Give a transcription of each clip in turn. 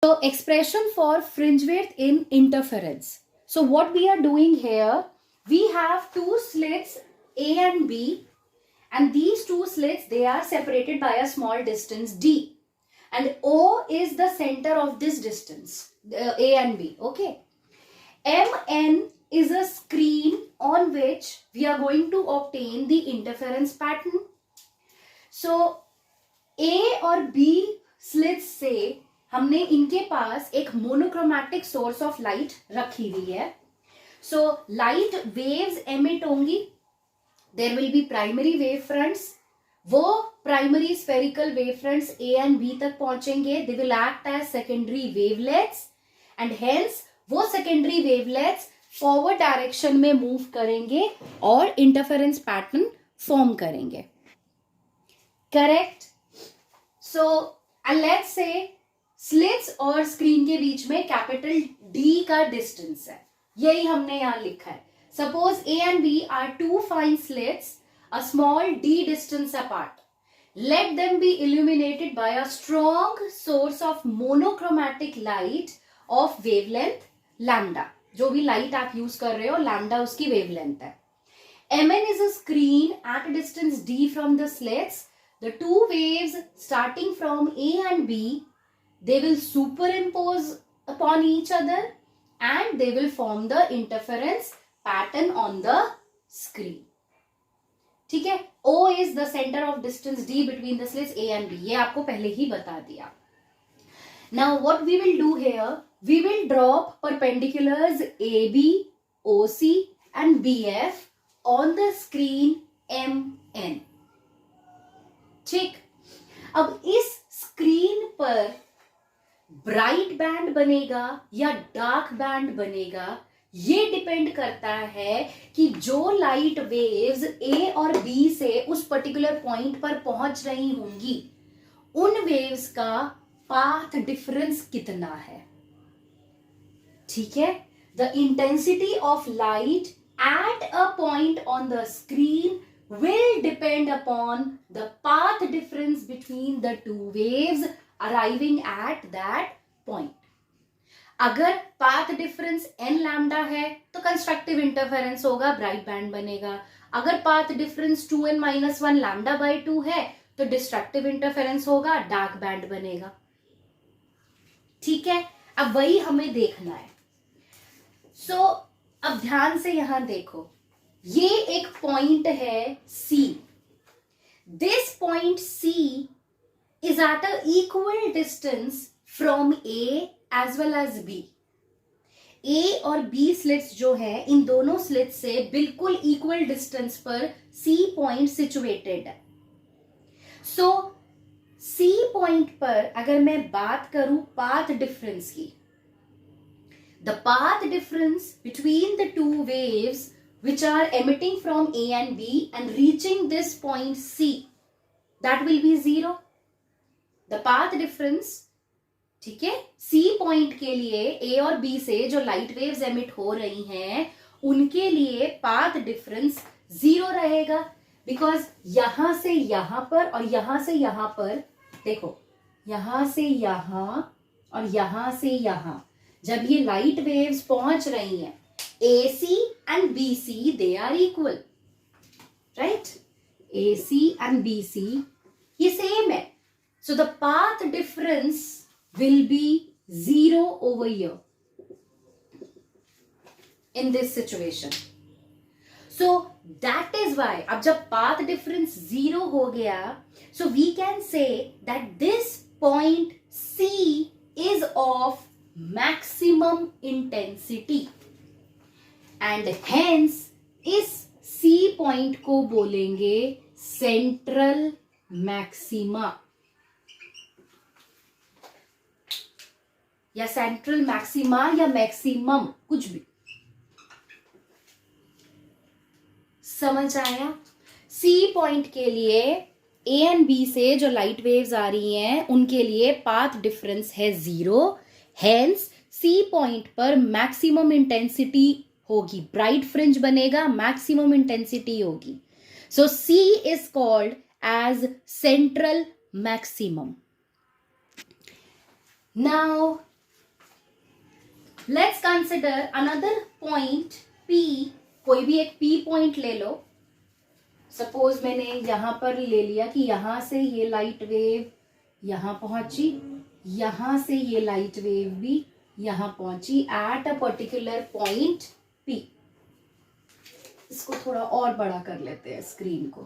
So expression for fringe width in interference. So what we are doing here, we have two slits A and B, and these two slits, they are separated by a small distance D, and O is the center of this distance, A and B. Okay. MN is a screen on which we are going to obtain the interference pattern. So A और B slits से हमने इनके पास एक monochromatic source of light रखी हुई है. So light waves emit होंगी. There will be primary wave fronts. वो primary spherical wave fronts A and B तक पहुंचेंगे. They will act as secondary wavelets and hence वो सेकेंडरी वेवलेट्स फॉरवर्ड डायरेक्शन में move करेंगे और इंटरफेरेंस पैटर्न फॉर्म करेंगे. Correct. So and let's say slits और screen के बीच में कैपिटल डी का डिस्टेंस है. यही हमने यहां लिखा है. Suppose A and B are two fine slits a small d distance apart. Let them be illuminated by a strong source of monochromatic light of wavelength lambda. जो भी लाइट आप यूज कर रहे हो, लैम्डा उसकी वेवलेंथ है. Mn is a screen at a distance d from the slits. The two waves starting from A and B, they will superimpose upon each other and they will form the interference pattern on the screen. ठीक है. O is the center of distance d between the slits A and B. ये आपको पहले ही बता दिया. Now what we will do here, we will drop perpendiculars AB, OC and BF on the screen MN. ठीक. अब इस screen पर bright band बनेगा या डार्क बैंड बनेगा, ये डिपेंड करता है कि जो लाइट वेव्स ए और बी से उस पर्टिकुलर पॉइंट पर पहुंच रही होंगी, उन वेव्स का पाथ डिफरेंस कितना है. ठीक है. The intensity of light at a point on the screen will depend upon the path difference between the two waves arriving at that point. अगर path difference n lambda है तो constructive interference होगा, bright band बनेगा. अगर path difference 2n minus 1 lambda by 2 है तो destructive interference होगा, dark band बनेगा. ठीक है. अब वही हमें देखना है. So अब ध्यान से यहां देखो, ये एक पॉइंट है C. This point C is at a equal distance from A as well as B. A और B slits जो है, इन दोनों slits से बिल्कुल equal distance पर C पॉइंट situated है. So C पॉइंट पर अगर मैं बात करूं पाथ डिफरेंस की, the path difference between the two waves which are emitting from A and B and reaching this point C, that will be 0. The path difference, ठीक है, C point के लिए A और B से जो light waves emit हो रही हैं, उनके लिए path difference 0 रहेगा. because यहां से यहां पर और यहां से यहां पर, देखो यहां से यहां और यहां से यहां, जब ये light waves पहुंच रही हैं, AC and BC, they are equal, right? AC and BC ये same है. So the path difference will be 0 over here in this situation. So that is why अब जब path difference 0 हो गया, so we can say that this point C is of maximum intensity. And hence इस C point को बोलेंगे central maxima या central maxima या maximum, कुछ भी. समझ आया? C पॉइंट के लिए A एंड B से जो लाइट वेव्स आ रही हैं, उनके लिए पाथ डिफरेंस है 0. हेंस C पॉइंट पर मैक्सिमम इंटेंसिटी होगी, ब्राइट फ्रिंज बनेगा, मैक्सिमम इंटेंसिटी होगी. So C is called as central maximum. Now let's consider another point P, कोई भी एक P पॉइंट ले लो. सपोज मैंने यहां पर ले लिया कि यहां से ये लाइट वेव यहां पहुंची, यहां से ये लाइट वेव भी यहां पहुंची at a particular point P. इसको थोड़ा और बड़ा कर लेते हैं स्क्रीन को.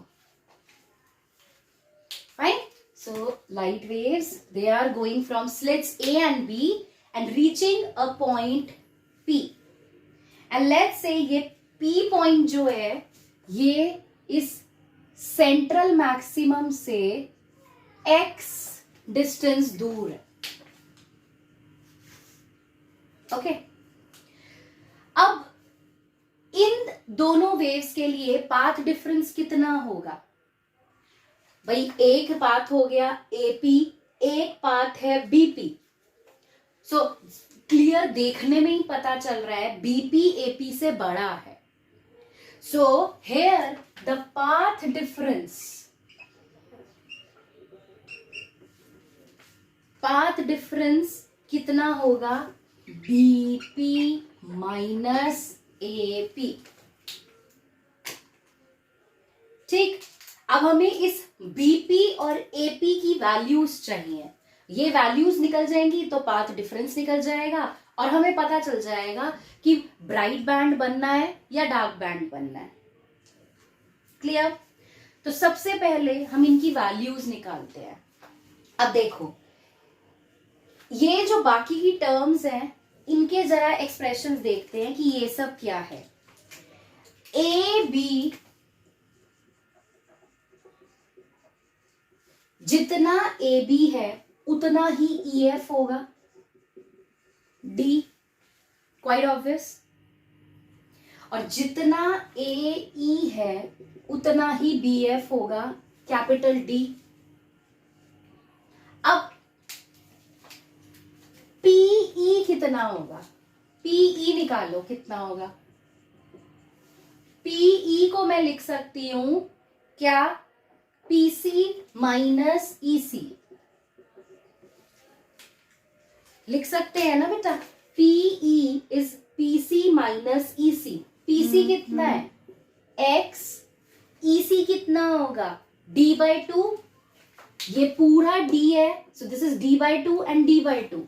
Fine. So light waves, they are going from slits A and B and reaching a point P. And let's say ये P point जो है ये इस सेंट्रल मैक्सिमम से x डिस्टेंस दूर है. ओके. अब इन दोनों वेव्स के लिए पाथ डिफरेंस कितना होगा? भाई एक पाथ हो गया AP, एक पाथ है BP. सो क्लियर देखने में ही पता चल रहा है BP AP से बड़ा है. So here the path difference कितना होगा? BP minus AP. ठीक. अब हमें इस BP और AP की वैल्यूज चाहिए. ये वैल्यूज निकल जाएंगी तो पाथ डिफरेंस निकल जाएगा और हमें पता चल जाएगा कि ब्राइट बैंड बनना है या डार्क बैंड बनना है. क्लियर? तो सबसे पहले हम इनकी वैल्यूज निकालते हैं. अब देखो, ये जो बाकी की टर्म्स हैं इनके जरा एक्सप्रेशंस देखते हैं कि ये सब क्या है. AB जितना AB है उतना ही EF होगा. D quite obvious. और जितना AE है उतना ही BF होगा, कैपिटल D. अब PE कितना होगा? PE निकालो कितना होगा. PE को मैं लिख सकती हूं क्या? PC माइनस EC लिख सकते हैं ना बेटा. PE is PC minus EC. PC कितना है? X. EC कितना होगा? D/2. ये पूरा D है, सो this is D/2 and D/2.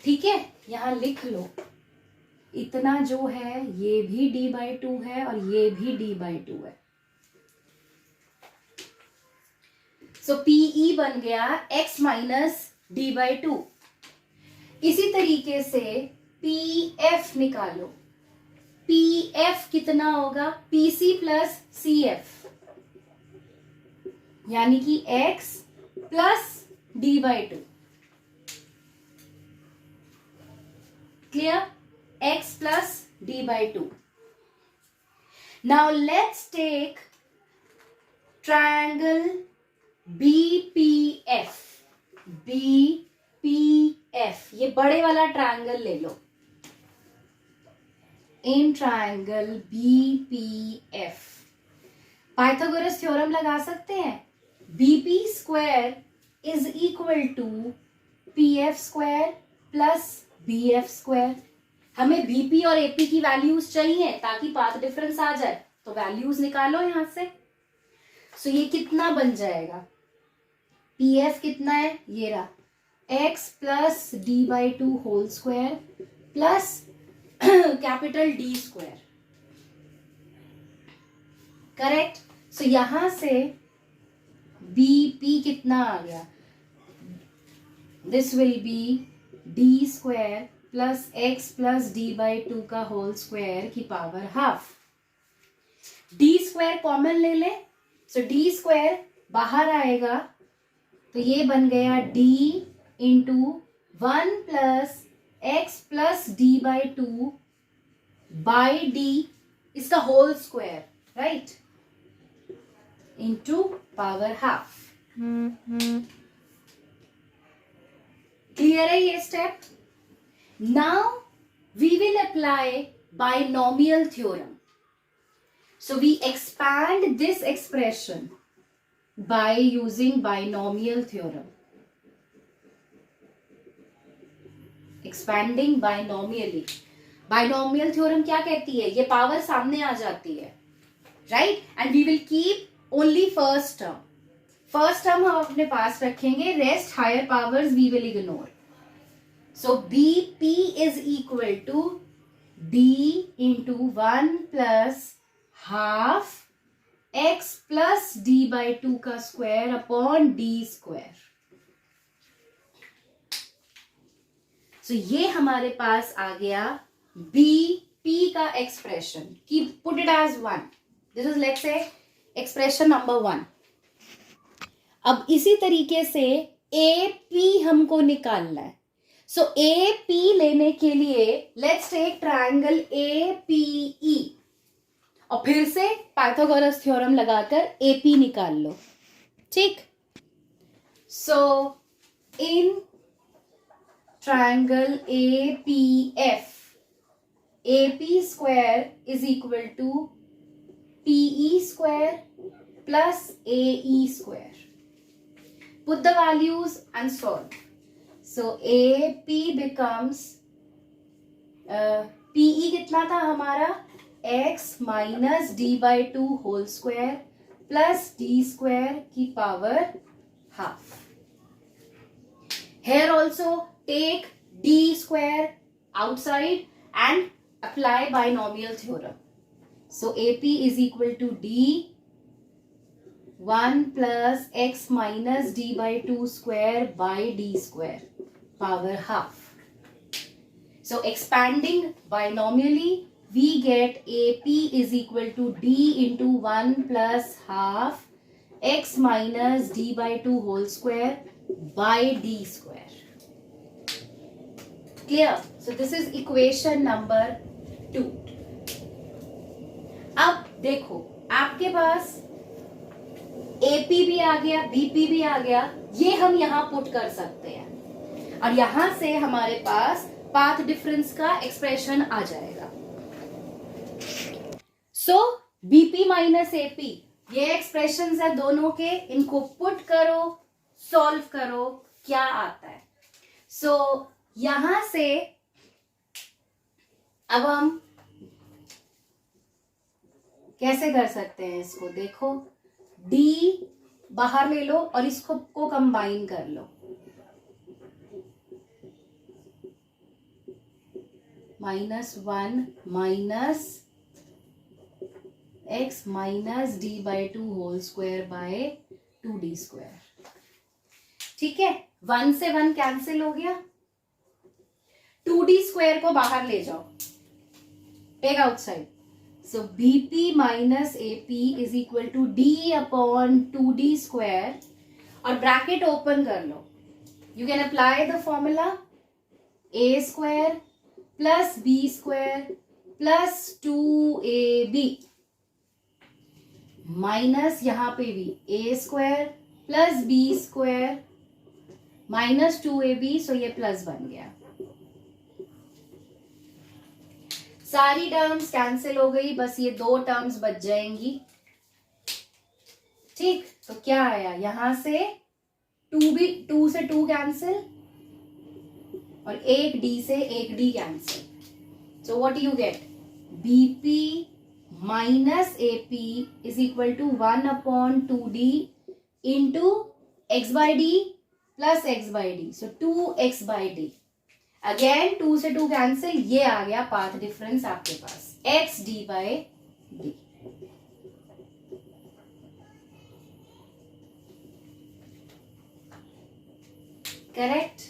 ठीक है, यहां लिख लो. इतना जो है ये भी D/2 है और ये भी D/2 है. सो PE बन गया X माइनस D/2. इसी तरीके से PF निकालो. PF कितना होगा? PC प्लस CF यानी कि X plus D/2. Clear? X plus D/2. Now let's take triangle BPF. BPF ये बड़े वाला ट्रायंगल ले लो. इन ट्रायंगल BPF पाइथागोरस थ्योरम लगा सकते हैं. BP square is equal to PF square plus BF square. हमें BP और AP की वैल्यूज चाहिए ताकि पाथ डिफरेंस आ जाए, तो वैल्यूज निकालो यहां से. सो ये कितना बन जाएगा? PF कितना है? ये रहा X plus D/2 whole square plus capital D square. Correct. So यहां से BP कितना आ गया? This will be D square plus X plus D/2 का होल स्क्वायर की power half. D square common ले ले. सो D स्क्वायर बाहर आएगा तो ये बन गया D into 1 plus X plus D/2 by D इसका whole square, right, into power half. Clear है ये step? Now we will apply binomial theorem. So we expand this expression by using binomial theorem. Expanding binomially. Binomial theorem क्या कहती है? ये power सामने आ जाती है, right? And we will keep only first term. First term हम अपने पास रखेंगे, rest higher powers we will ignore. So BP is equal to D into 1 plus half x plus D by 2 का square upon D square. So ये हमारे पास आ गया BP का एक्सप्रेशन. की put it as 1. This is let's say expression number 1. अब इसी तरीके से AP हमको निकालना है. सो AP लेने के लिए लेट्स टेक ट्रायंगल APE और फिर से पाइथागोरस थ्योरम लगाकर AP निकाल लो. ठीक. सो इन triangle APF, AP square is equal to PE square plus AE square. Put the values and solve. So AP becomes PE कितना था हमारा? X minus D by 2 whole square plus D square की power half. Here also take D square outside and apply binomial theorem. So AP is equal to D 1 plus X minus D by 2 square by D square power half. So expanding binomially we get AP is equal to D into 1 plus half X minus D by 2 whole square by D square. Clear? So this is equation number 2. अब देखो आपके पास AP भी आ गया, BP भी आ गया. ये हम यहां पुट कर सकते हैं और यहां से हमारे पास पाथ डिफरेंस का एक्सप्रेशन आ जाएगा. सो BP माइनस AP ये एक्सप्रेशंस है दोनों के. इनको पुट करो, सॉल्व करो, क्या आता है? सो यहां से अब हम कैसे कर सकते हैं इसको? देखो D बाहर ले लो और इसको को कंबाइन कर लो. -1 minus x minus D by 2 whole square by 2D square. ठीक है. 1 से 1 कैंसिल हो गया. 2D स्क्वायर को बाहर ले जाओ, take outside. So BP minus AP is equal to D upon 2D square और ब्रैकेट ओपन कर लो. You can apply the formula A square plus B square plus 2AB minus यहां पे भी A square plus B square minus 2AB. So ये plus बन गया. सारी टर्म्स कैंसिल हो गई, बस ये 2 टर्म्स बच जाएंगी. ठीक. तो क्या आया यहां से? 2 से 2 कैंसिल और 1 D से 1 D cancel. So what you get? BP minus AP is equal to 1 upon 2D into x by D plus x by D. So 2x by D. Again 2 से 2 कैंसिल. ये आ गया पाथ डिफरेंस आपके पास x D by D. Correct.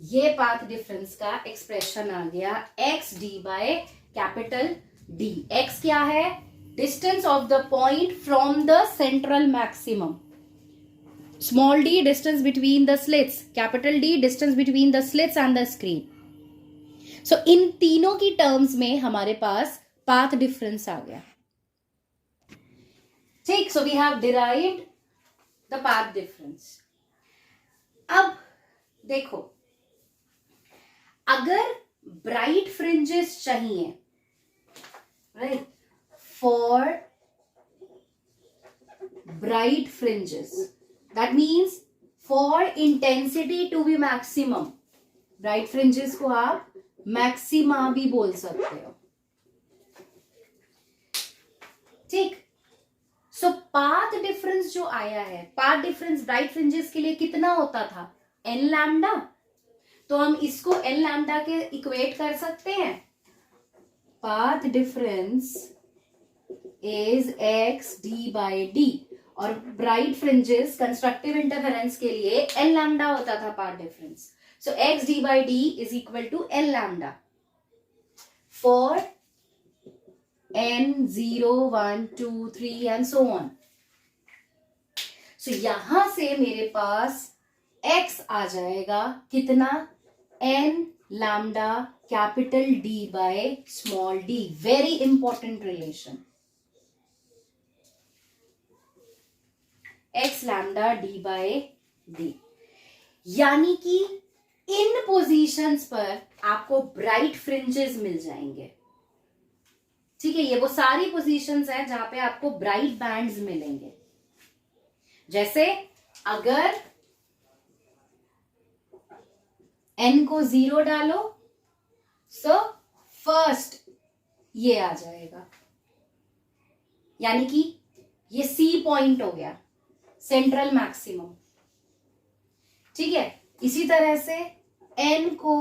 ये path difference का expression आ गया x D by capital D. x क्या है? Distance of the point from the central maximum. Small d distance between the slits, capital D distance between the slits and the screen. So इन तीनों की terms में हमारे पास path difference आ गया. ठीक. So we have derived the path difference. अब देखो अगर ब्राइट फ्रिंजेस चाहिए, right, for bright fringes, that means for intensity to be maximum, bright fringes को आप मैक्सिमा भी बोल सकते हो, ठीक। सो पाथ डिफरेंस जो आया है, पाथ डिफरेंस ब्राइट फ्रिंजेस के लिए कितना होता था, एन लैम्डा। तो हम इसको एन लैम्डा के इक्वेट कर सकते हैं, path difference is x d by d, और ब्राइट फ्रिंजेस कंस्ट्रक्टिव इंटरफेरेंस के लिए एल लैम्डा होता था path difference. So x d by d is equal to l lambda for n 0 1 2 3 and so on. So यहां से मेरे पास x आ जाएगा कितना, n lambda capital D by small d। Very important relation, x lambda d by d। यानी कि इन positions पर आपको ब्राइट फ्रिंजेस मिल जाएंगे, ठीक है। ये वो सारी पोजीशंस हैं जहां पे आपको ब्राइट बैंड्स मिलेंगे। जैसे अगर n को 0 डालो, सो फर्स्ट ये आ जाएगा, यानी कि ये C पॉइंट हो गया, सेंट्रल मैक्सिमम, ठीक है। इसी तरह से n को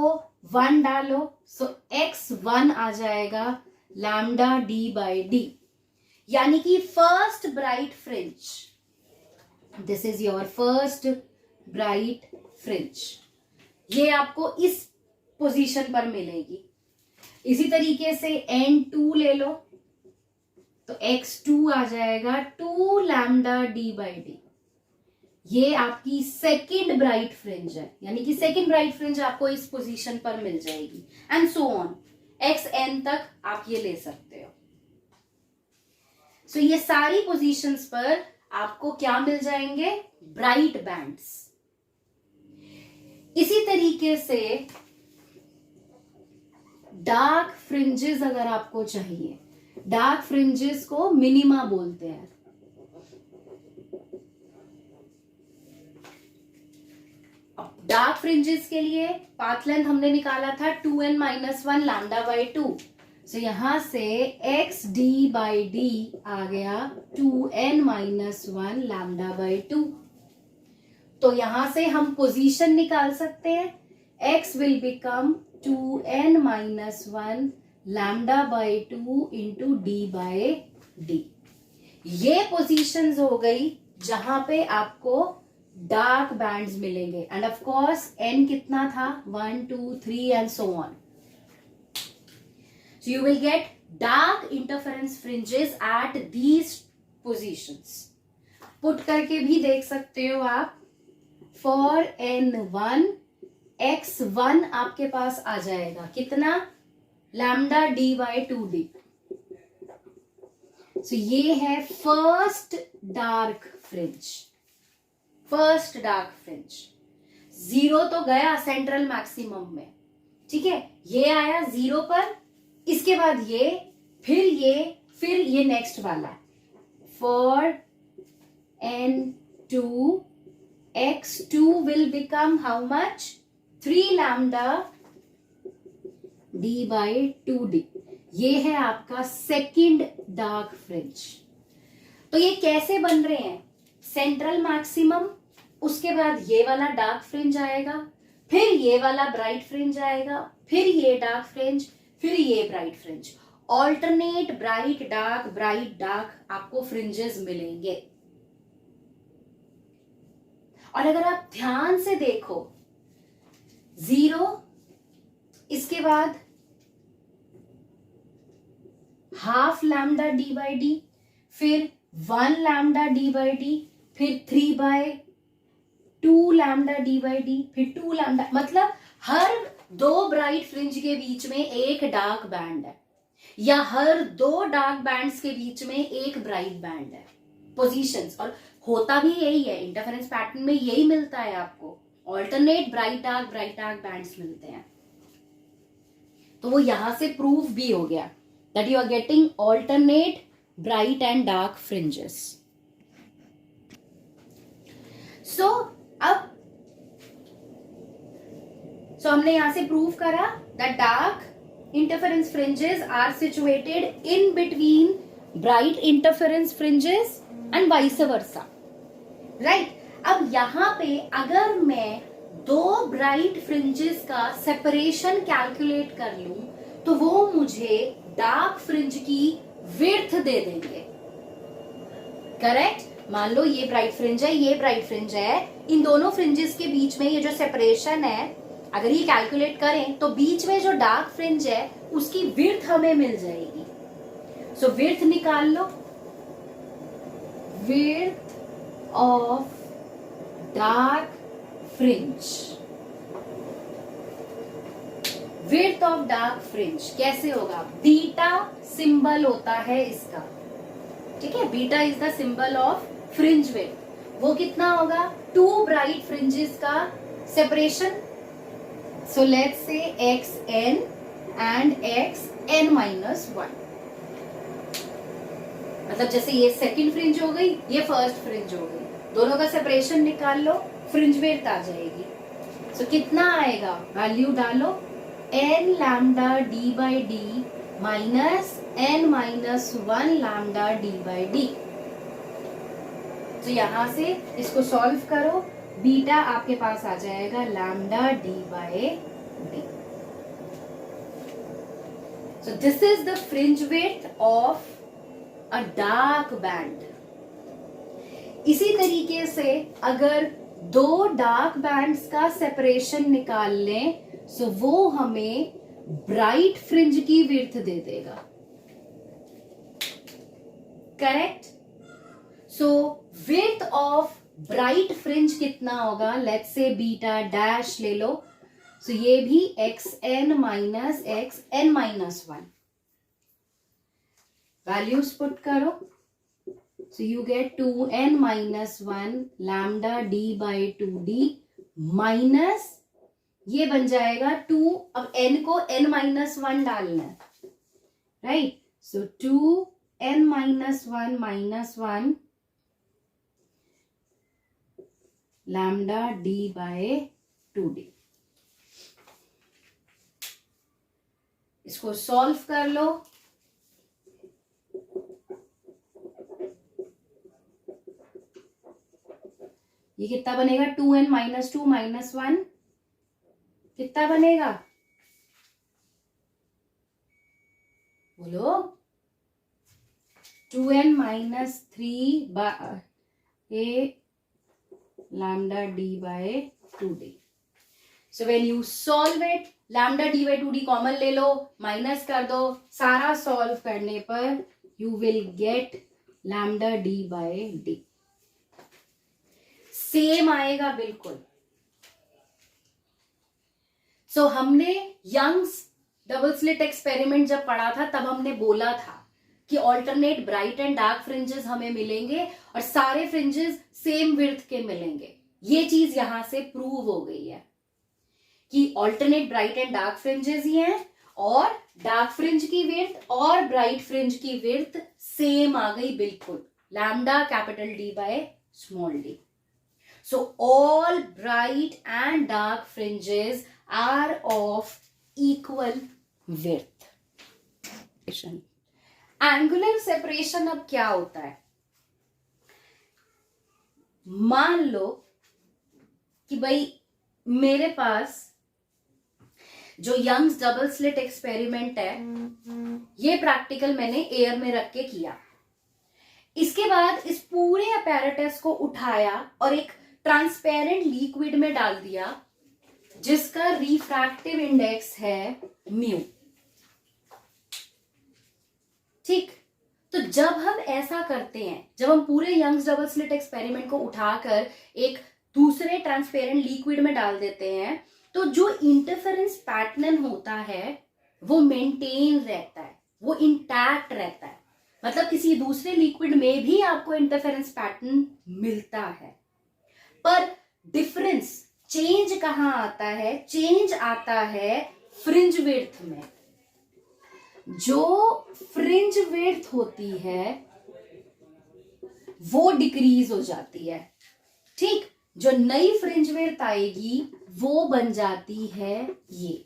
1 डालो, सो x1 आ जाएगा लैम्डा डी बाई डी, यानी कि first bright fringe, this is your first bright fringe, ये आपको इस पोजीशन पर मिलेगी। इसी तरीके से n2 ले लो, तो x2 आ जाएगा 2 लैम्डा डी बाई डी, ये आपकी सेकेंड ब्राइट फ्रिंज है, यानी कि सेकेंड ब्राइट फ्रिंज आपको इस पोजीशन पर मिल जाएगी, एंड सो ऑन xn तक आप ये ले सकते हो। सो ये सारी पोजीशंस पर आपको क्या मिल जाएंगे, ब्राइट बैंड्स। इसी तरीके से डार्क फ्रिंजेस अगर आपको चाहिए, डार्क फ्रिंजेस को मिनिमा बोलते हैं। डार्क फ्रिंजेस के लिए पाथ लेंथ हमने निकाला था 2n - 1 लैम्डा बाई 2। सो यहां से एक्स डी बाई डी आ गया 2n - 1 लैम्डा बाई 2। तो यहां से हम पोजीशन निकाल सकते हैं, x will become 2n - 1 lambda by 2 into D by D. ये पोजीशंस हो गई जहां पे आपको डार्क बैंड्स मिलेंगे, एंड ऑफ कोर्स n कितना था, 1 2 3 and so on. So you will gate dark interference fringes at these positions. Put करके भी देख सकते हो आप, फॉर n1 x1 आपके पास आ जाएगा कितना, लैम्डा डी बाई 2d। सो ये है first dark fringe, first dark fringe. 0 तो गया सेंट्रल मैक्सिमम में, ठीक है, ये आया 0 पर, इसके बाद ये, फिर ये नेक्स्ट वाला, for n2 x2 will become how much, 3 lambda d by 2d। ये है आपका सेकेंड डार्क फ्रिंज। तो ये कैसे बन रहे हैं, सेंट्रल मैक्सिमम, उसके बाद ये वाला डार्क फ्रिंज आएगा, फिर ये वाला ब्राइट फ्रिंज आएगा, फिर ये डार्क फ्रिंज, फिर ये bright fringe. Alternate bright dark आपको फ्रिंजेस मिलेंगे। और अगर आप ध्यान से देखो, 0, इसके बाद half lambda D by d, फिर 1 लैम्डा डी बाई डी, फिर 3 by 2 lambda D by d, फिर 2 लैम्डा, मतलब हर 2 ब्राइट फ्रिंज के बीच में एक डार्क बैंड है, या हर 2 डार्क बैंड्स के बीच में एक ब्राइट बैंड है, पोजीशंस। और होता भी यही है, इंटरफेरेंस पैटर्न में यही मिलता है आपको, ऑल्टरनेट ब्राइट डार्क बैंड्स मिलते हैं। तो वो यहां से प्रूव भी हो गया that you are getting alternate bright and dark fringes. So अब सो हमने यहां से प्रूव करा that dark interference fringes are situated in between bright interference fringes and vice versa, right. अब यहां पे अगर मैं दो ब्राइट फ्रिंजेस का सेपरेशन कैलकुलेट कर लूं तो वो मुझे डार्क फ्रिंज की विड्थ दे देंगे, करेक्ट। मान लो ये ब्राइट फ्रिंज है, ये ब्राइट फ्रिंज है, इन दोनों फ्रिंजेस के बीच में ये जो सेपरेशन है अगर ये कैलकुलेट करें तो बीच में जो डार्क फ्रिंज है उसकी विड्थ हमें मिल जाएगी। सो विड्थ निकाल लो, width of dark fringe, width of dark fringe कैसे होगा, बीटा सिंबल होता है इसका, ठीक है। Beta is the symbol of fringe width. वो कितना होगा, टू ब्राइट फ्रिंजेस का separation. So let's say xn and xn minus 1, मतलब जैसे ये सेकंड फ्रिंज हो गई, ये फर्स्ट फ्रिंज हो गई, दोनों का सेपरेशन निकाल लो, फ्रिंज विड्थ आ जाएगी। सो कितना आएगा, वैल्यू डालो, n lambda d by D minus n minus 1 lambda d by D. तो यहां से इसको सॉल्व करो, बीटा आपके पास आ जाएगा lambda d by d. So this is the fringe width of a dark band. इसी तरीके से अगर दो डार्क बैंड्स का सेपरेशन निकाल लें सो वो हमें ब्राइट फ्रिंज की विड्थ दे देगा, correct. So width of bright fringe कितना होगा, लेट्स से बीटा डैश ले लो, सो ये भी xn minus xn minus 1, values put करो, so you get 2n minus 1 lambda d by 2d minus ये बन जाएगा 2, अब n को n minus 1 डालना है, right. So 2n minus 1 lambda d by 2d। इसको सॉल्व कर लो, ये कितना बनेगा, 2n माइनस 2 माइनस 1 कितना बनेगा, बोलो, 2n minus 3 by lambda d by 2d। So when you solve it, lambda d by 2d common ले लो, माइनस कर दो, सारा सॉल्व करने पर you will get lambda d by d, same आएगा बिल्कुल। सो हमने यंग्स डबल स्लिट एक्सपेरिमेंट जब पढ़ा था तब हमने बोला था कि alternate bright and dark fringes हमें मिलेंगे और सारे फ्रिंजेस सेम विड्थ के मिलेंगे। ये चीज यहां से प्रूव हो गई है कि alternate bright and dark fringes ही हैं और डार्क फ्रिंज की विड्थ और ब्राइट फ्रिंज की विड्थ सेम आ गई बिल्कुल, lambda capital D by small d। So all bright and dark fringes are of equal width. Angular separation अब क्या होता है, मान लो कि भाई मेरे पास जो यंग्स डबल स्लिट एक्सपेरिमेंट है ये प्रैक्टिकल मैंने एयर में रख के किया, इसके बाद इस पूरे अपैरेटस को उठाया और एक ट्रांसपेरेंट लिक्विड में डाल दिया जिसका रिफ्रैक्टिव इंडेक्स है म्यू, ठीक। तो जब हम ऐसा करते हैं, जब हम पूरे यंग्स डबल स्लिट एक्सपेरिमेंट को उठाकर एक दूसरे ट्रांसपेरेंट लिक्विड में डाल देते हैं तो जो इंटरफेरेंस पैटर्न होता है वो मेंटेन रहता है, वो इंटैक्ट रहता है, मतलब किसी दूसरे लिक्विड में भी आपको इंटरफेरेंस पैटर्न मिलता है। पर डिफरेंस, चेंज कहां आता है, चेंज आता है फ्रिंज विड्थ में। जो फ्रिंज विड्थ होती है वो डिक्रीज हो जाती है, ठीक। जो नई फ्रिंज विड्थ आएगी वो बन जाती है ये,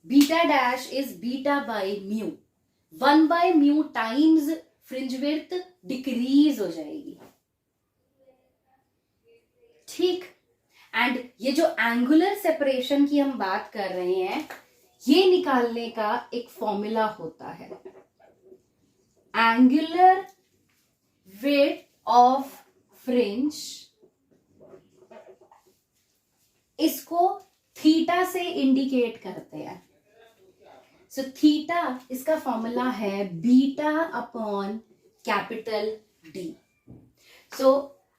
beta dash is beta by mu, 1 by mu times fringe width decrease हो जाएगी, ठीक। एंड ये जो एंगुलर सेपरेशन की हम बात कर रहे हैं, ये निकालने का एक फॉर्मूला होता है, एंगुलर विड्थ ऑफ फ्रिंज, इसको थीटा से इंडिकेट करते हैं। सो थीटा इसका फॉर्मूला है बीटा अपॉन कैपिटल डी। सो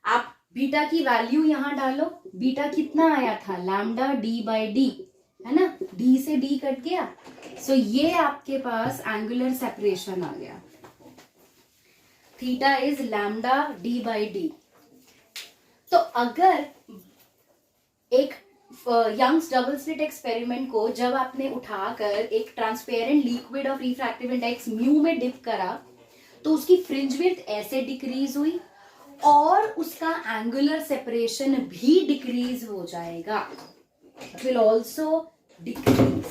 आप बीटा की वैल्यू यहां डालो, बीटा कितना आया था, लैम्डा डी बाई डी, है ना, डी से डी कट गया। सो ये आपके पास एंगुलर सेपरेशन आ गया, theta is lambda D by D. तो अगर एक यंग्स डबल स्लिट एक्सपेरिमेंट को जब आपने उठाकर एक transparent liquid of refractive index mu में डिप करा, तो उसकी फ्रिंज विड्थ ऐसे डिक्रीज हुई और उसका एंगुलर सेपरेशन भी डिक्रीज हो जाएगा, इट विल ऑल्सो डिक्रीज।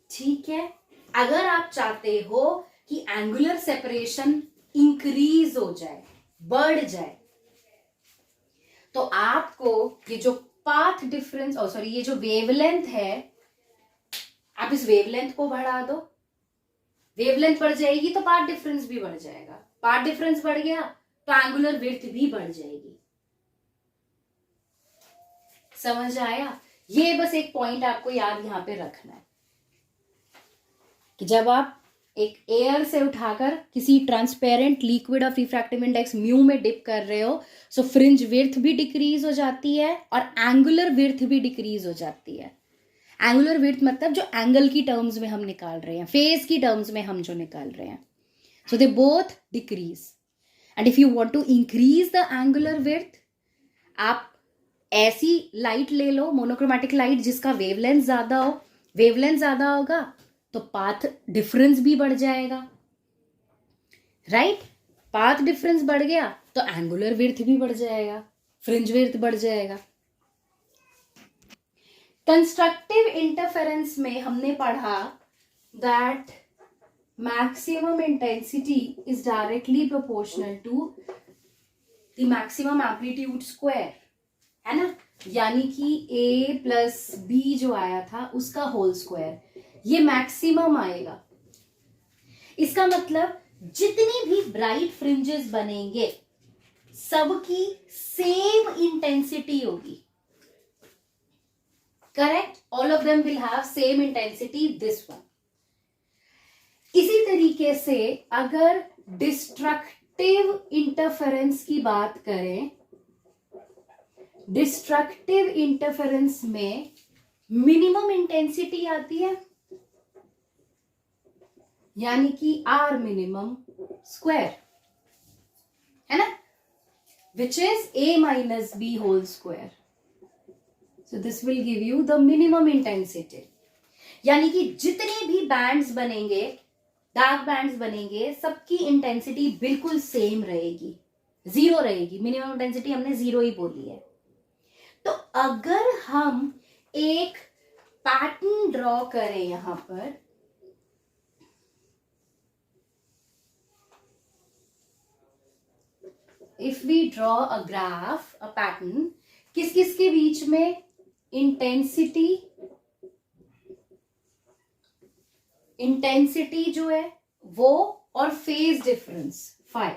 ठीक है, अगर आप चाहते हो कि एंगुलर सेपरेशन इंक्रीज हो जाए, बढ़ जाए, तो आपको ये जो पाथ डिफरेंस ये जो वेवलेंथ है, आप इस वेवलेंथ को बढ़ा दो, वेवलेंथ बढ़ जाएगी तो पाथ डिफरेंस भी बढ़ जाएगा, पाथ डिफरेंस बढ़ गया तो एंगुलर विड्थ भी बढ़ जाएगी। समझ आया? ये बस एक पॉइंट आपको याद यहां पे रखना है कि जब आप एक एयर से उठाकर किसी transparent liquid of refractive index mu में डिप कर रहे हो, सो फ्रिंज विड्थ भी डिक्रीज हो जाती है और एंगुलर विड्थ भी डिक्रीज हो जाती है। एंगुलर विड्थ मतलब जो एंगल की टर्म्स में हम निकाल रहे हैं, फेज की टर्म्स में हम जो निकाल रहे हैं, so they both decrease. And if you want to increase the angular width, आप ऐसी लाइट ले लो, मोनोक्रोमैटिक लाइट जिसका वेवलेंथ ज्यादा हो, वेवलेंथ ज्यादा होगा तो पाथ डिफरेंस भी बढ़ जाएगा, राइट? पाथ डिफरेंस बढ़ गया तो एंगुलर विड्थ भी बढ़ जाएगा, फ्रिंज विड्थ बढ़ जाएगा। कंस्ट्रक्टिव इंटरफेरेंस में हमने पढ़ा that maximum intensity is directly proportional to the maximum amplitude square, है ना, यानी कि a प्लस बी जो आया था उसका होल स्क्वायर, ये मैक्सिमम आएगा। इसका मतलब जितनी भी ब्राइट फ्रिंजेस बनेंगे सबकी सेम इंटेंसिटी होगी, correct? All of them will have same intensity, this one. इसी तरीके से अगर डिस्ट्रक्टिव इंटरफेरेंस की बात करें, डिस्ट्रक्टिव इंटरफेरेंस में मिनिमम इंटेंसिटी आती है, यानी कि आर मिनिमम स्क्वायर, है ना, which is a minus b whole square. So this will give you the minimum intensity, यानी कि जितने भी बैंड्स बनेंगे, डार्क बैंड्स बनेंगे, सबकी इंटेंसिटी बिल्कुल सेम रहेगी, जीरो रहेगी, मिनिमम इंटेंसिटी हमने जीरो ही बोली है। तो अगर हम एक पैटर्न ड्रॉ करें यहां पर, if we draw a graph, a pattern, किस किस के बीच में इंटेंसिटी जो है वो और फेज डिफरेंस फाई,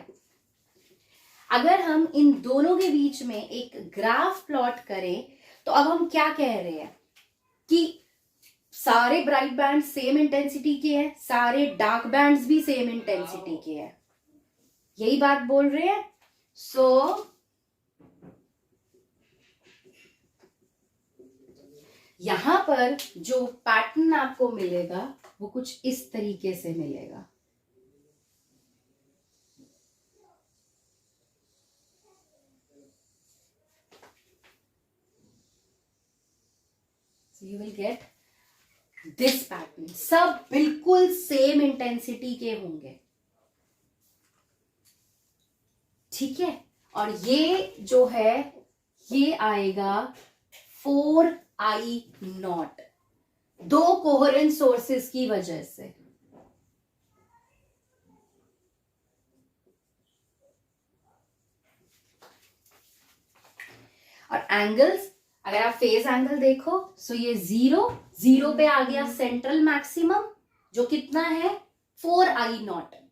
अगर हम इन दोनों के बीच में एक ग्राफ प्लॉट करें तो अब हम क्या कह रहे हैं कि सारे ब्राइट बैंड सेम इंटेंसिटी के हैं, सारे डार्क बैंड्स भी सेम इंटेंसिटी के हैं, यही बात बोल रहे हैं। सो यहां पर जो पैटर्न आपको मिलेगा वो कुछ इस तरीके से मिलेगा। So you will get this pattern, सब बिल्कुल सेम इंटेंसिटी के होंगे, ठीक है, और ये जो है ये आएगा 4I0, दो कोहेरेंट सोर्सेस की वजह से। और एंगल्स, अगर आप फेज एंगल देखो, सो ये 0 पे आ गया सेंट्रल मैक्सिमम, जो कितना है 4I0।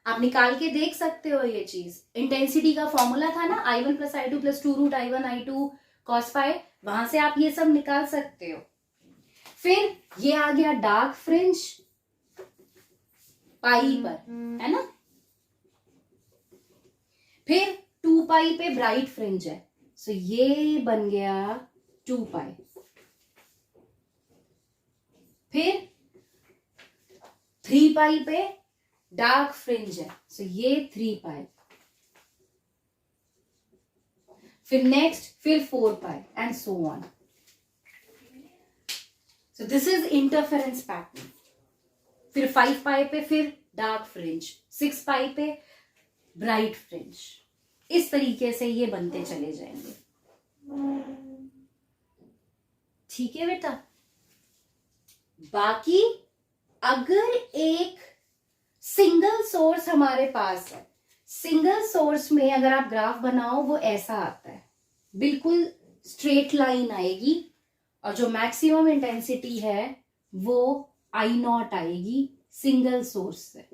आप निकाल के देख सकते हो ये चीज। इंटेंसिटी का फॉर्मूला था ना, I1 + I2 + 2√I1 cos phi, वहां से आप ये सब निकाल सकते हो। फिर ये आ गया डार्क फ्रिंज पाई पर, है ना। फिर 2π पे ब्राइट फ्रिंज है, सो ये बन गया 2π। फिर 3π पे डार्क फ्रिंज है, सो ये 3π। फिर नेक्स्ट, फिर 4π and so on. So this is interference pattern. फिर 5π पे फिर डार्क फ्रिंज, 6π पे ब्राइट फ्रिंज। इस तरीके से ये बनते चले जाएंगे। ठीक है बेटा। बाकी अगर एक सिंगल सोर्स हमारे पास है, सिंगल सोर्स में अगर आप ग्राफ बनाओ वो ऐसा आता है, बिल्कुल स्ट्रेट लाइन आएगी, और जो मैक्सिमम इंटेंसिटी है वो I0 आएगी सिंगल सोर्स से।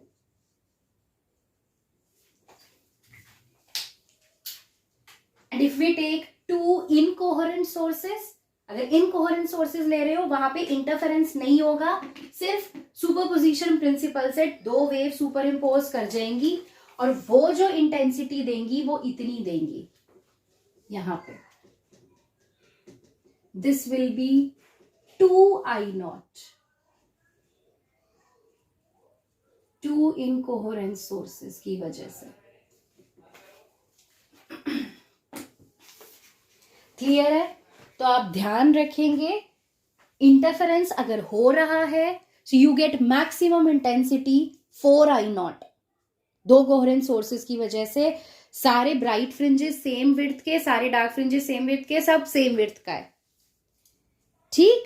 And if we take two incoherent sources, अगर इनकोहेरेंट सोर्सेस ले रहे हो वहां पे इंटरफेरेंस नहीं होगा, सिर्फ सुपरपोजिशन प्रिंसिपल से दो वेव सुपर इम्पोज कर जाएंगी, और वो जो इंटेंसिटी देंगी वो इतनी देंगी यहां पे। This will be 2I0, two incoherent sources की वजह से। क्लियर है? तो आप ध्यान रखेंगे, इंटरफेरेंस अगर हो रहा है so you get maximum intensity 4I0, दो कोहेरेंट सोर्सेस की वजह से। सारे ब्राइट फ्रिंजेस सेम विड्थ के, सारे डार्क फ्रिंजेस सेम विड्थ के, सब सेम विड्थ का है। ठीक।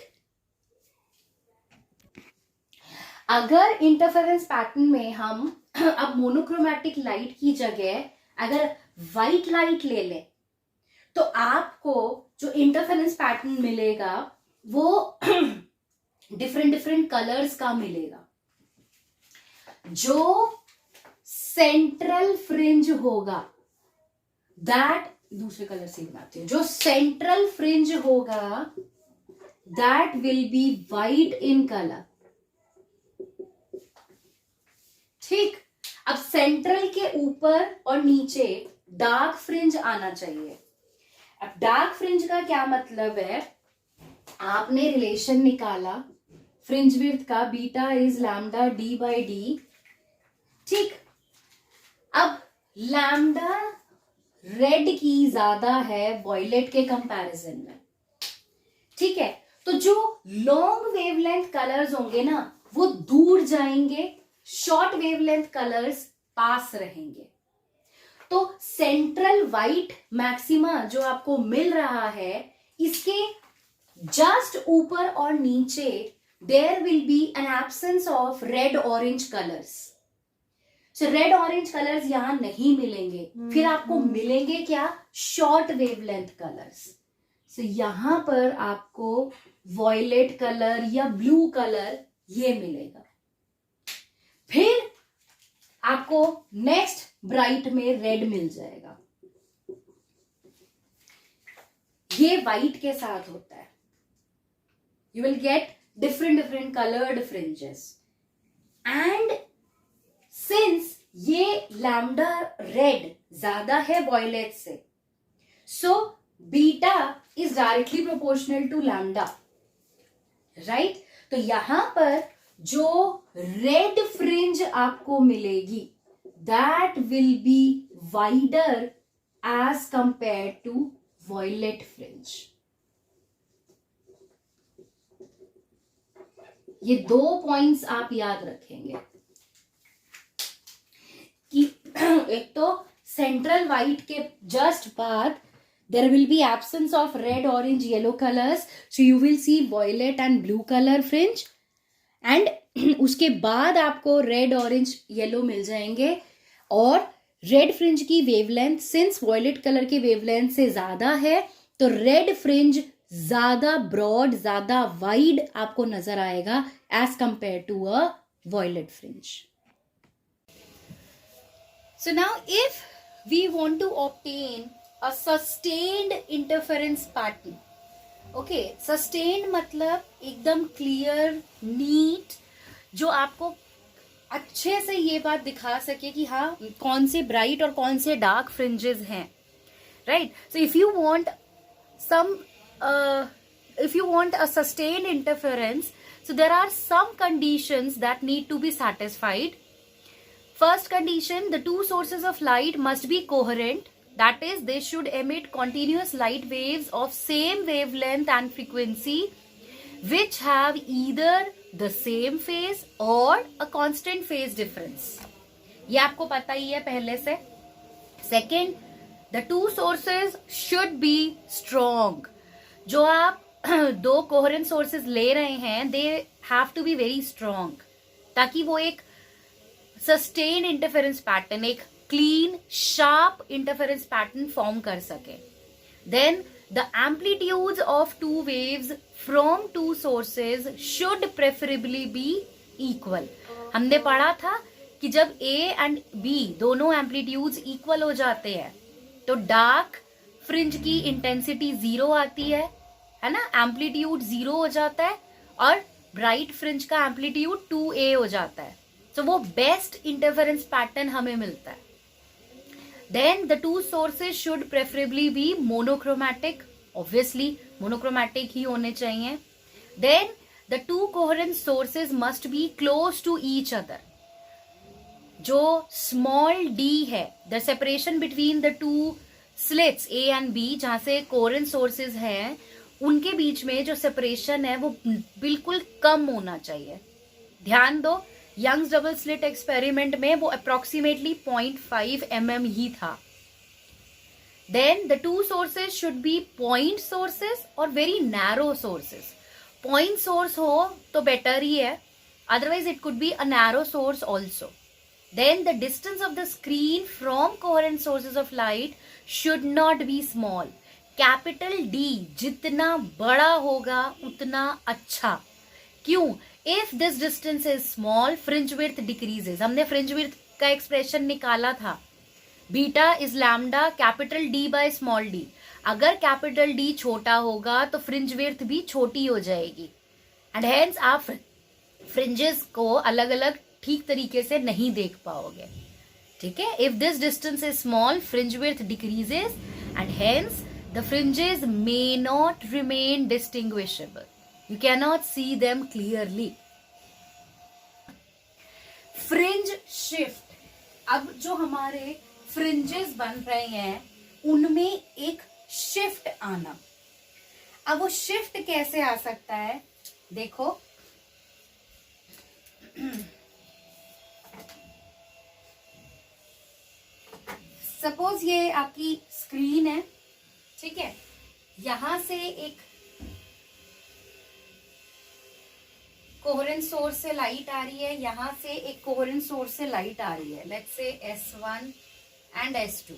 अगर इंटरफेरेंस पैटर्न में हम अब मोनोक्रोमैटिक लाइट की जगह अगर व्हाइट लाइट ले लें, तो आपको जो इंटरफेरेंस पैटर्न मिलेगा वो डिफरेंट डिफरेंट कलर्स का मिलेगा। जो सेंट्रल फ्रिंज होगा, दैट दूसरे कलर से बनाते हैं, जो सेंट्रल फ्रिंज होगा that will B white in colour. ठीक। अब सेंट्रल के ऊपर और नीचे डार्क फ्रिंज आना चाहिए। अब डार्क फ्रिंज का क्या मतलब है, आपने रिलेशन निकाला फ्रिंज विड्थ का, बीटा इज लैम्डा d/d। ठीक। अब लैम्डा रेड की ज्यादा है वॉयलेट के कंपैरिजन में। ठीक है, तो जो लॉन्ग वेवलेंथ कलर्स होंगे ना वो दूर जाएंगे, शॉर्ट वेवलेंथ कलर्स पास रहेंगे। तो सेंट्रल वाइट मैक्सिमा जो आपको मिल रहा है, इसके जस्ट ऊपर और नीचे there will be an absence of red orange colours. So red orange colours यहां नहीं मिलेंगे, फिर आपको मिलेंगे क्या, शॉर्ट वेवलेंथ कलर्स। सो यहां पर आपको वॉयलेट कलर या ब्लू कलर ये मिलेगा। फिर आपको नेक्स्ट ब्राइट में रेड मिल जाएगा। ये व्हाइट के साथ होता है। You will get different different coloured fringes. And since ये लैम्डा रेड ज्यादा है वॉयलेट से, so beta is directly proportional to lambda, right. तो यहां पर जो रेड फ्रिंज आपको मिलेगी that will be wider as compare to violet fringe. ये दो पॉइंट्स आप याद रखेंगे कि एक तो सेंट्रल वाइट के जस्ट बाद there will be absence of red, orange, yellow colors, so you will see violet and blue color fringe, and उसके बाद आपको रेड ऑरेंज येलो मिल जाएंगे. और रेड फ्रिंज की वेवलेंथ सिंस वॉयलेट कलर की वेवलेंथ से ज्यादा है तो रेड फ्रिंज ज्यादा ब्रॉड, ज्यादा वाइड आपको नजर आएगा as compare to a violet fringe. So now if we want to obtain a sustained interference pattern. Okay, sustained मतलब एकदम clear, neat, जो आपको अच्छे से ये बात दिखा सके कि हाँ कौन से bright और कौन से dark fringes हैं, right? So if you want a sustained interference, so there are some conditions that need to be satisfied. First condition, the two sources of light must be coherent. That is, they should emit continuous light waves of same wavelength and frequency, which have either the same phase or a constant phase difference. ये आपको पता ही है पहले से. Second, the two sources should be strong. जो आप दो coherent sources ले रहे हैं, they have to be very strong, ताकि वो एक sustained interference pattern, एक clean, sharp interference pattern form कर सके. Then the amplitudes of two waves from two sources should preferably be equal. हमने पढ़ा था कि जब A and B दोनों amplitudes equal हो जाते हैं तो dark fringe की intensity 0 आती है ना, amplitude 0 हो जाता है, और bright fringe का amplitude 2A हो जाता है. तो वो best interference pattern हमें मिलता है. Then the two sources should preferably be monochromatic. Obviously monochromatic ही होने चाहिए. Then the two coherent sources must be close to each other. जो small d है, the separation between the two slits A and B, जहाँ से coherent sources हैं, उनके बीच में जो separation है वो बिल्कुल कम होना चाहिए. ध्यान दो, यंग्स डबल स्लिट एक्सपेरिमेंट में वो अप्रोक्सीमेटली 0.5 mm ही था. Then the two sources should be point sources और very narrow sources. Point source हो तो बेटर ही है, otherwise it could be a narrow source also. Then the distance of the screen from coherent sources of light should not be small. Capital D जितना बड़ा होगा उतना अच्छा. क्यों? If this distance is small, fringe width decreases. हमने fringe width का expression निकाला था. Beta is lambda capital D by small D. अगर कैपिटल डी छोटा होगा तो फ्रिंज विड्थ भी छोटी हो जाएगी, एंड हेंस आप फ्रिंजेस को अलग अलग ठीक तरीके से नहीं देख पाओगे. ठीक है? If this distance is small, fringe width decreases and hence the fringes may not remain distinguishable. You cannot see them clearly. Fringe shift. अब जो हमारे fringes बन रहे हैं उनमें एक shift आना. अब वो shift कैसे आ सकता है? देखो, सपोज ये आपकी स्क्रीन है, ठीक है, यहां से एक कोहेरेंट सोर्स से लाइट आ रही है, यहां से एक कोहेरेंट सोर्स से लाइट आ रही है, let's say S1 and S2.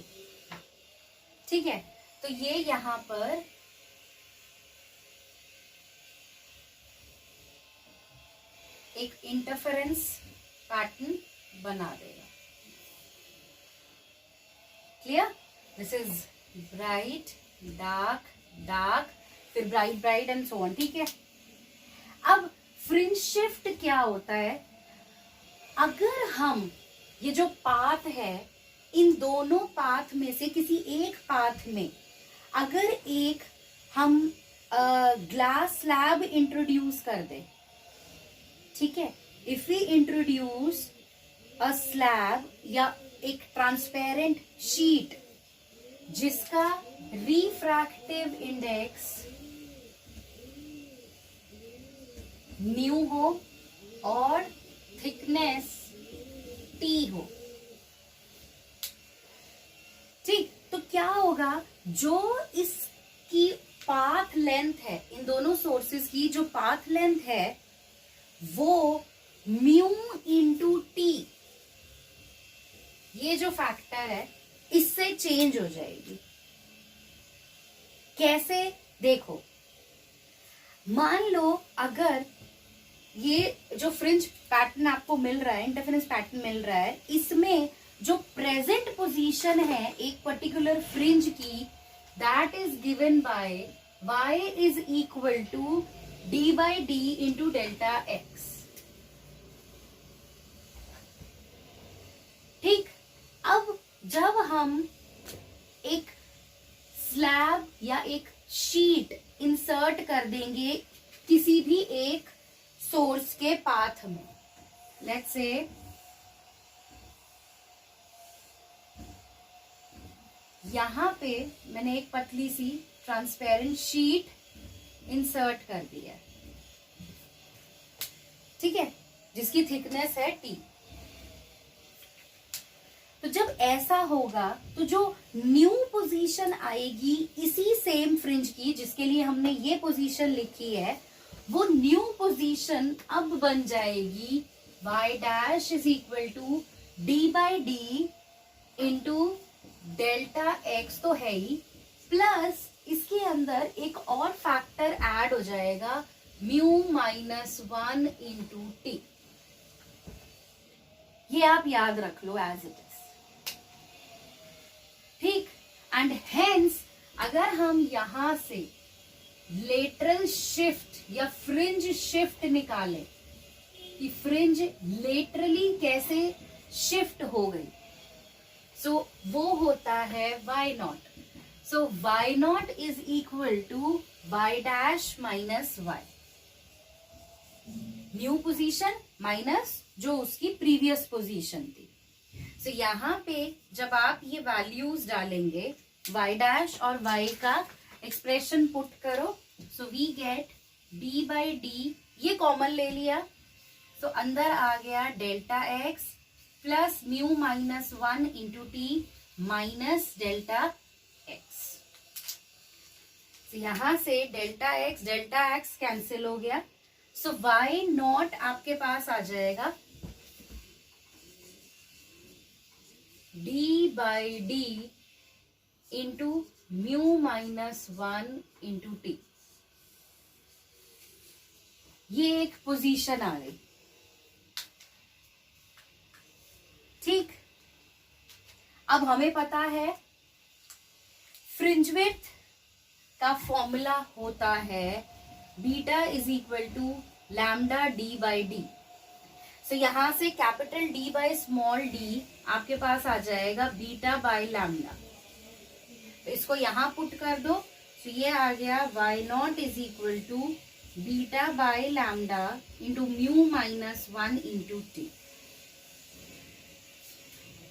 ठीक है, तो ये यहां पर एक इंटरफेरेंस पैटर्न बना देगा. Clear? This is bright, dark, dark, फिर bright, bright and so on. ठीक है, अब फ्रिंज शिफ्ट क्या होता है? अगर हम ये जो पाथ है, इन दोनों पाथ में से किसी एक पाथ में अगर एक हम ग्लास स्लैब इंट्रोड्यूस कर दे, ठीक है, if we introduce a slab या एक ट्रांसपेरेंट शीट जिसका रिफ्रैक्टिव इंडेक्स न्यू हो और थिकनेस टी हो, होगा, जो इसकी पाथ लेंथ है, इन दोनों सोर्सेस की जो पाथ लेंथ है वो म्यू इंटू टी, ये जो फैक्टर है इससे चेंज हो जाएगी। कैसे? देखो, मान लो अगर ये जो फ्रिंज पैटर्न आपको मिल रहा है, इंटरफेरेंस पैटर्न मिल रहा है, इसमें जो प्रेजेंट पोजीशन है एक पर्टिकुलर फ्रिंज की, that is given by y is equal to D by d into delta x. ठीक, अब जब हम एक स्लैब या एक शीट इंसर्ट कर देंगे किसी भी एक सोर्स के पाथ में, लेट्स से यहां पे मैंने एक पतली सी ट्रांसपेरेंट शीट इंसर्ट कर दी है, ठीक है, जिसकी थिकनेस है टी। तो जब ऐसा होगा तो जो न्यू पोजीशन आएगी इसी सेम फ्रिंज की, जिसके लिए हमने ये पोजीशन लिखी है, वो न्यू पोजीशन अब बन जाएगी y dash is equal to D by d into delta x तो है ही, प्लस इसके अंदर एक और फैक्टर ऐड हो जाएगा म्यू माइनस 1 इंटू टी। ये आप याद रख लो एज इट इज, ठीक। एंड हेंस अगर हम यहां से लेटरल शिफ्ट या फ्रिंज शिफ्ट निकालें कि फ्रिंज लेटरली कैसे शिफ्ट हो गई, सो वो होता है y not. So y not is equal to y dash minus y, new position minus जो उसकी प्रीवियस पोजीशन थी। सो यहाँ पे जब आप ये वैल्यूज डालेंगे y डैश और y का एक्सप्रेशन पुट करो, so we get d by D, ये कॉमन ले लिया, सो अंदर आ गया delta x plus mu minus 1 into t minus delta x. यहां से डेल्टा एक्स कैंसिल हो गया, सो y नॉट आपके पास आ जाएगा d by d into mu minus 1 into T. ये एक पोजीशन आ गई, ठीक। अब हमें पता है फ्रिंज विड्थ का फॉर्मूला होता है beta is equal to lambda D by d. So यहां से capital D by small d आपके पास आ जाएगा बीटा बाई लैम्डा, तो इसको यहां पुट कर दो, तो ये आ गया y not is equal to beta by lambda into mu minus 1 into t.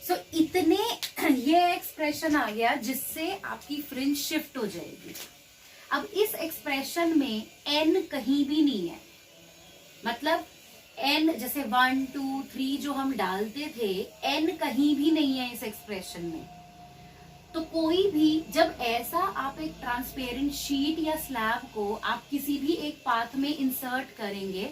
So इतने ये एक्सप्रेशन आ गया जिससे आपकी फ्रिंज शिफ्ट हो जाएगी। अब इस एक्सप्रेशन में n कहीं भी नहीं है, मतलब n जैसे 1 2 3 जो हम डालते थे, n कहीं भी नहीं है इस एक्सप्रेशन में। तो कोई भी जब ऐसा आप एक ट्रांसपेरेंट शीट या स्लैब को आप किसी भी एक पाथ में इंसर्ट करेंगे,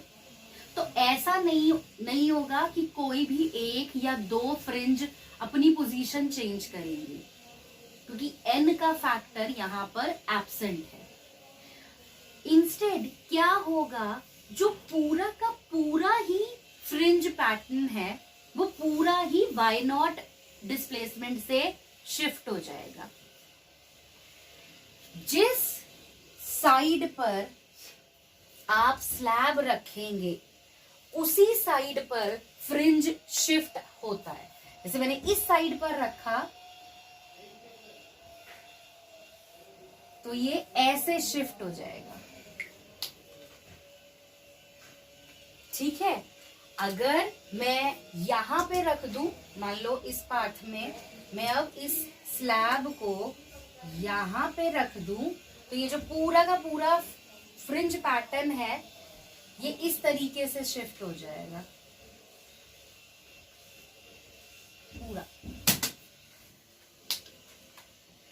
तो ऐसा नहीं होगा कि कोई भी एक या दो फ्रिंज अपनी पोजीशन चेंज करेंगे, क्योंकि n का फैक्टर यहाँ पर एब्सेंट है। इंस्टेड क्या होगा, जो पूरा का पूरा ही फ्रिंज पैटर्न है वो पूरा ही y नॉट डिस्प्लेसमेंट से शिफ्ट हो जाएगा। जिस साइड पर आप स्लैब रखेंगे उसी साइड पर फ्रिंज शिफ्ट होता है। जैसे मैंने इस साइड पर रखा तो ये ऐसे शिफ्ट हो जाएगा, ठीक है। अगर मैं यहां पे रख दूं, मान लो इस पाथ में मैं अब इस स्लैब को यहां पे रख दूं, तो ये जो पूरा का पूरा फ्रिंज पैटर्न है ये इस तरीके से शिफ्ट हो जाएगा पूरा।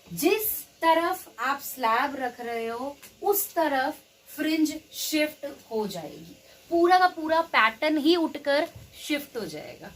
जिस तरफ आप स्लैब रख रहे हो उस तरफ फ्रिंज शिफ्ट हो जाएगी, पूरा का पूरा पैटर्न ही उठकर शिफ्ट हो जाएगा।